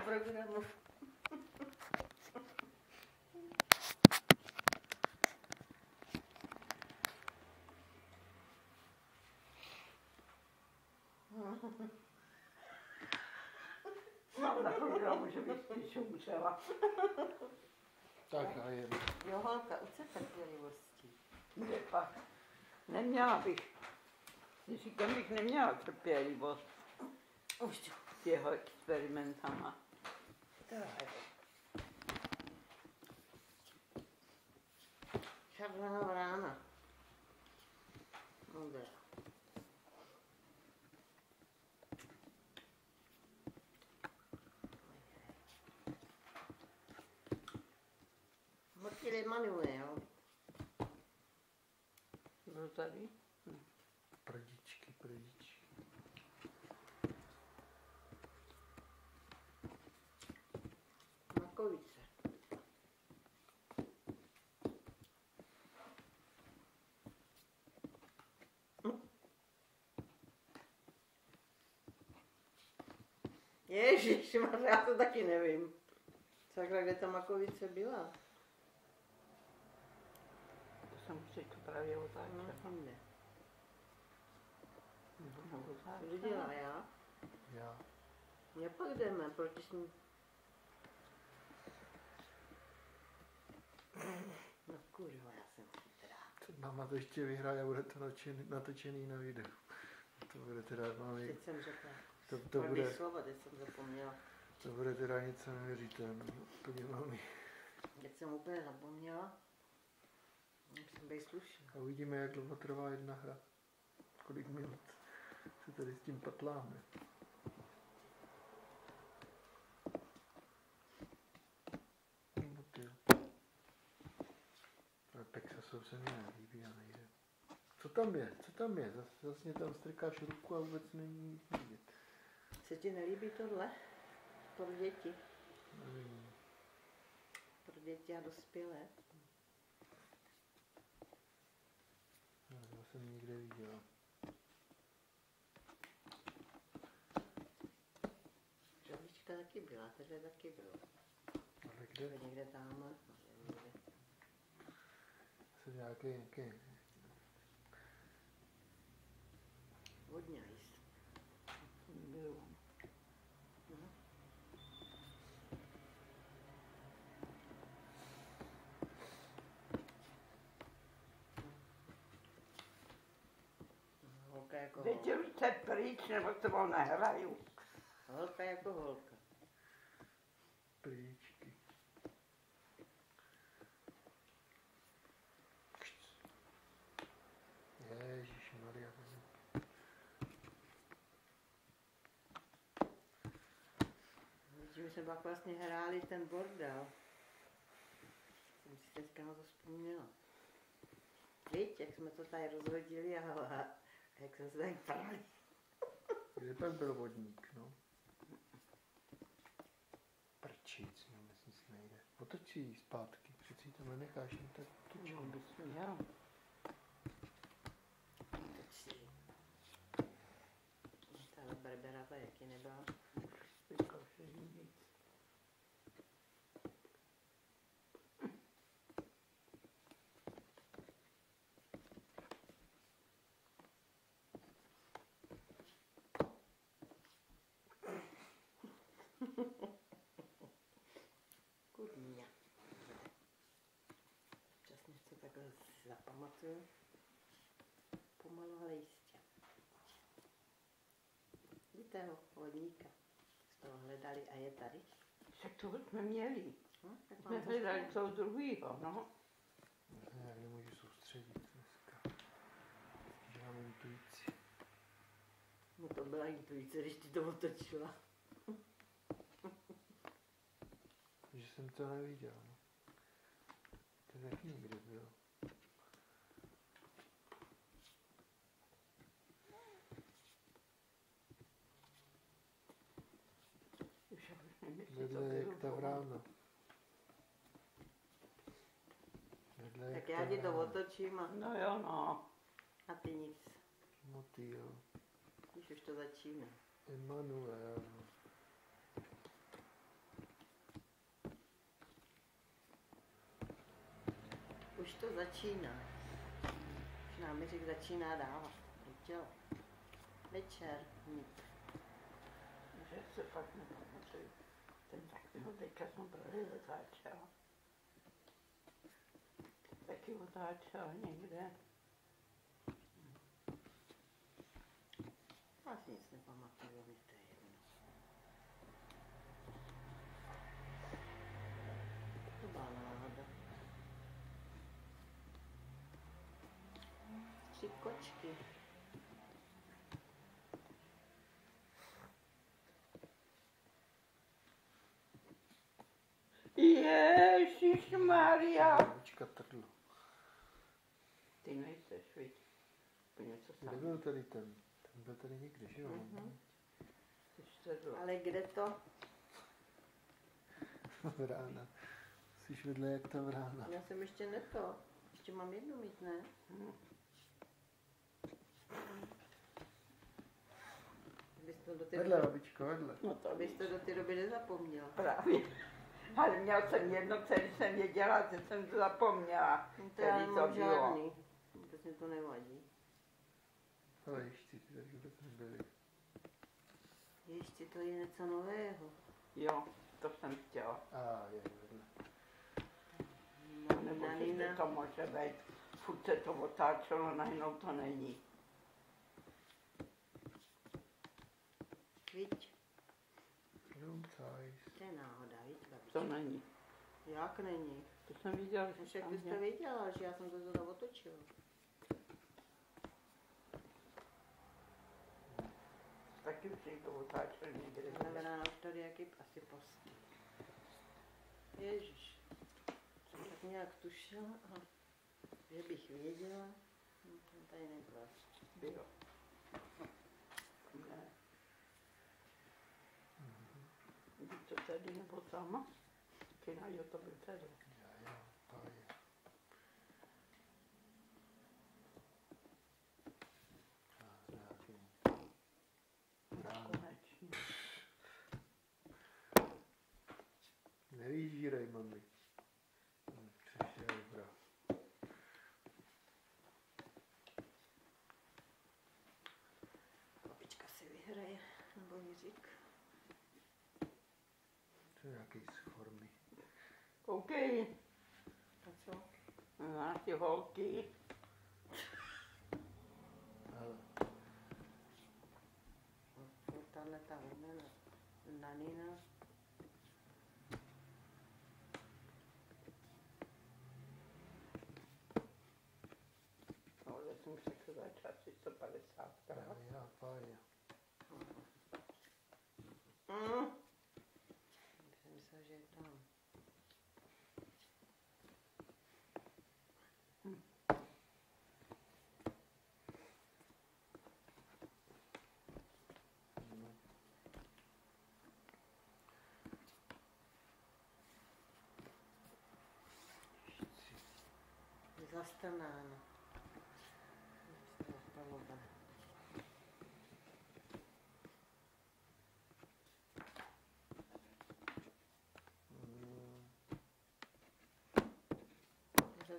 programu. Mám na programu, že bych spíš umřela. Tak a jen. Jo, holka, uč se trpělivosti. Kde pak? Neměla bych. Když říkám, bych neměla trpělivost Už to. s jeho experimentama. Tak. Šablaná rána. Modrá. Motily maluje, jo? Bylo tady? Prdičky, prdičky. Makovice. Ježišmarja, já to taky nevím. Sakra, kde ta makovice byla? To jsem si to právě otáčela. Ne. Nebo Kdo dělá, já? Já. Jak pak jdeme proti sní? No kurva, já jsem chytrá. Máma to ještě vyhraje a bude to natočený na videu. To bude teda, mami, Teď jsem řekla. to bude, Slova, teď jsem zapomněla. to bude teda něco neuvěřitelného. Úplně mami. Teď jsem úplně zapomněla. Musím být slušná. A uvidíme, jak dlouho trvá jedna hra. Kolik minut se tady s tím patláme. No ty. Ale Texasov se mi nelíbí a nejde. Co tam je? Co tam je? Zase mě tam strkáš ruku a vůbec není nic vidět. Se ti nelíbí tohle? Pro děti. Nevím. Pro děti a dospělé. Já jsem někde viděl. Žabička taky byla, tady taky bylo. Ale kde? Někde tamhle. Někde. Jsem nějaký Vodňajs. Bylo. Holka jako holka. Vědělíte pryč, nebo to vám nehraju. Holka jako holka. plíčky. Ježišmarja. My jsme pak vlastně hráli ten bordel. Jsem si teďka na to vzpomněla. Víš, jak jsme to tady rozhodili a jak jsme se tady prali. Kde pak byl vodník, no? Prčíc, no, vůbec nic nejde. Otočí zpátky, přeci tam nenecháš jen tak otočit. No, bys měl. Tahle berberava, jaký nebyla. Vyzkoušej víc. Kurňa. Občas něco takhle zapamatuju. Pomalu, ale jistě. Víte ho, vodníka. Z toho hledali a je tady. Však toho jsme měli. Tak Jsme hledali toho druhýho, no. Já se nějak nemůžu soustředit dneska. Že mám intuici. No to byla intuice, když ty to otočila. Že jsem to neviděl, no. To taky někde bylo. Už já už nevím, jestli to Vedle jak bylo. ta vrána. Vedle jak Tak ta já ti to vrána. otočím No jo, no. a ty nic. Motýl. Když už to začíná. Emanuel. to začíná. Už náměřek začíná dávat. Viděl? Večer. Že se pak nepamatuju. Ten takového teďka jsme brali otáčel. Taky otáčel někde. Asi nic nepamatuju, mi to je jedno. To byla náhoda. 3 kočky. Ježišmarja. Kočka trdlo. Ty nejseš, viď? Po něco Kde sám. byl tady ten? Ten byl tady někde, že jo? Ty sedlo. Ale kde to? Vrána. Jsi vedle jak ta vrána. Já jsem ještě neto. Ještě mám jednu mít, ne? Abyste do té Vedle, doby, babičko, vedle. No to víš. abyste do té doby nezapomněl. Právě. Ale měl jsem jedno, který jsem věděla, že jsem to zapomněla. No to já Který to nemám bylo. žádný. Vůbec mi to nevadí. Ale ještě ty tady vůbec nebyly. Ještě to je něco nového. Jo, to jsem chtěla. A je vedle. Nebo že Nanina. to může být. Furt se to otáčelo, najednou to není. Viď? Rumcajs. To je náhoda, viď, To babičko? není. Jak není? To jsem viděla, No že však tam ty jste je. věděla, že já jsem to znovu otočila. Taky už někdo otáčel někde. To znamená, už tady jaký asi posty. Ježiš. Jsem tak nějak tušila, a že bych věděla. No, to tady nebyla. Bylo. Ne. Víš to tady nebo sama? Kina, jo, to by tady. Jo, to je. A nějaký vrána. Konečně. Nevýžírej, mami. Přešel dobrá. Babička si vyhraje, nebo Jiřík. To je nějaký z formy. Koukej, A co? na ty holky. Ale Tahle ta Nanina. No, já jsem řekl začát 150 krát. já pája. Jsem myslel, že je tam. Zastrnána. Zastrnána.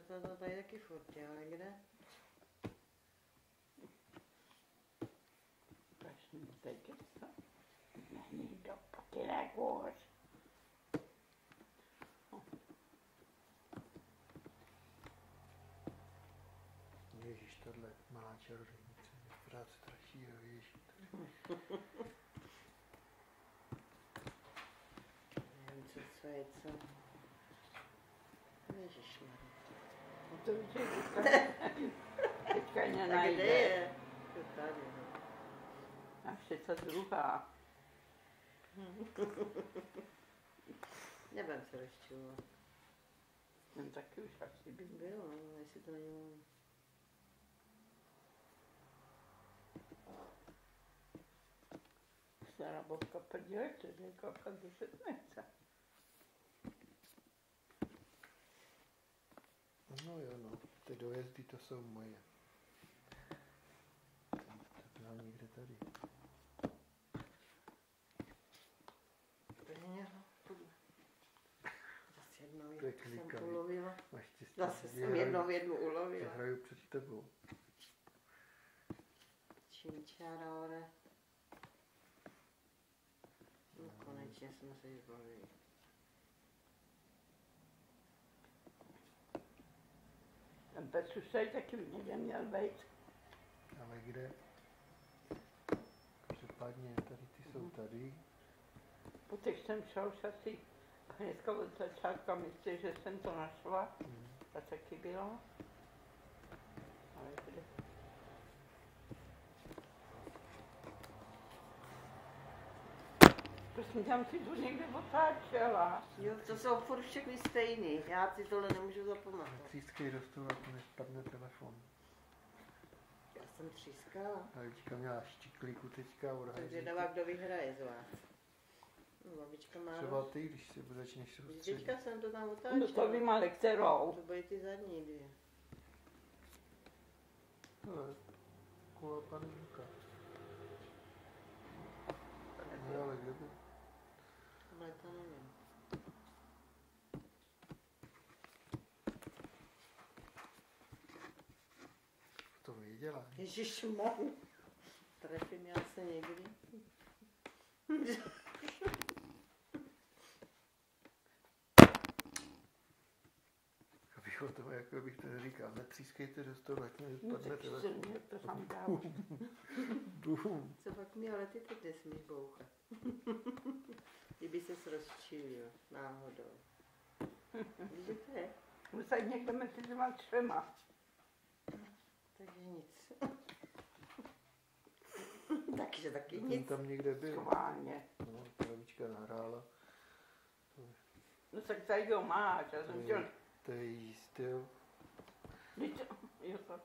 To tady taky furt, ale kde? Proč mi teď to? Není do pokynek už. Ježíš, tohle malá čarodějnice mě pořád straší, jo, ježíš. Nevím, co je co. Ježišmarja. No to víš, že teďka A kde nenajde. je? To tady. A 32. Nebudem se rozčilovat. Ten taky už asi by byl. Bylo, no, jestli to není. Stará babka prdělce, že kapka 10 nechce. No jo, no, ty dojezdy to jsou moje. To byla někde tady. To je něho. Zase jednou To je jsem klikavý. ulovila. Máš štěstí, Zase jsem jednu ulovila. Hraju před tebou. Činčárore. No konečně jsme se zbavili. Ten pes už tady taky někde měl být. Ale kde? Každopádně tady ty jsou tady. Potež jsem šel už asi hnedka od začátku, myslím, že jsem to našla. To taky bylo. Ale kde? Prosím, tam si tu někde otáčela. Jo, to jsou furt všechny stejný. Já si tohle nemůžu zapamatovat. Třískej do stolu, ať mi nespadne telefon. Já jsem třískala. Babička měla štiklíku teďka od Tak hajzlíku. zvědavá, kdo vyhraje z vás. No, babička má... Třeba ty, když se začneš soustředit. Teďka jsem to tam No otáčela. to vy máte kterou? To byly ty zadní dvě. Hele, kula panenka. No ale kde by? Ale to nevím. To věděla. Ježišmarja. Trefím já se někdy. Abych o toho, jako bych to neříkal, netřískejte do stolu, ať mi nespadne telefon. Silně to tam dám. Bum. Co pak mi, ale ty teď nesmíš bouchat. Kdyby ses rozčilil náhodou. Víš, že to je? Musí někde mezi těma třema. Takže nic. Takže taky Ten nic. tam někde byl. Schválně. No, babička nahrála. No tak tady ho máš, já jsem chtěl... To je její styl. Jo tak.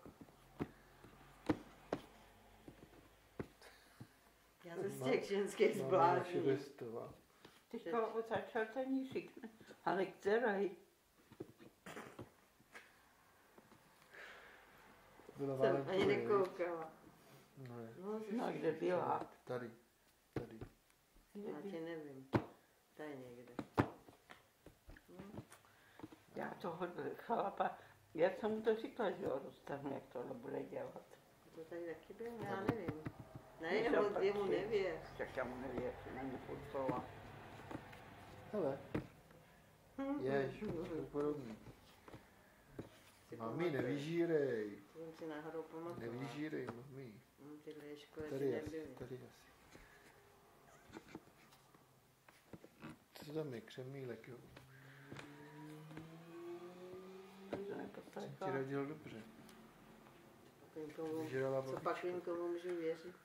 Já se z těch ženských Máme naše zblázním. Vestová. Teďka otáčel ten Jiřík. Ale který? Byla Jsem Valentová, ani viď? nekoukala. No, je. No kde byla? Tady. Tady. Kde Já tě byla? nevím. Tady někde. No, Já toho chlapa, já jsem mu to říkala, že ho dostanu, jak tohle bude dělat. to tady taky byl? Já nevím. Ne, Nejsem jemu taky. nevěř. Tak já mu nevěřím, není půlcova. Hele, jež, to podobný. Si Mami, pamatuju. nevyžírej. To jsem si náhodou pamatovala. Nevyžírej, mami. Tyhle školy ty Tady asi, nebyly. tady asi. Co tam je? Křemílek, jo? To Jsem ti neposlouchala. radil dobře. Pak komu, Vyžrala co pak babičku. jim komu můžu věřit?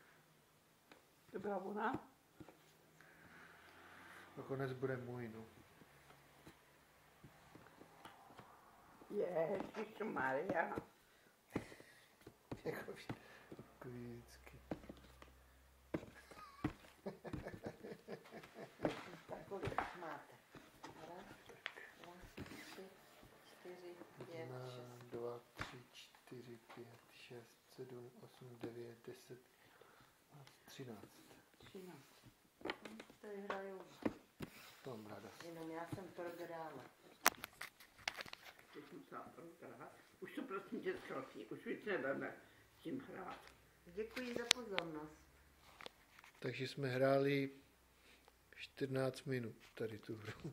To byla ona? Nakonec bude můj, no. Ježišmarja. Jako vždycky. Tak kolik máte? Raz, dva, 3, 4, 5, 1, 6. 2, 3, 4, 5, 6, 7, 8, 9, 10, 13. 13. Tady hraju. To mám radost. Jenom já jsem prohrála. Teď jsem musela prohrát. Už to prosím tě zkrotí, už víc nebudeme s tím hrát. Děkuji za pozornost. Takže jsme hráli 14 minut tady tu hru.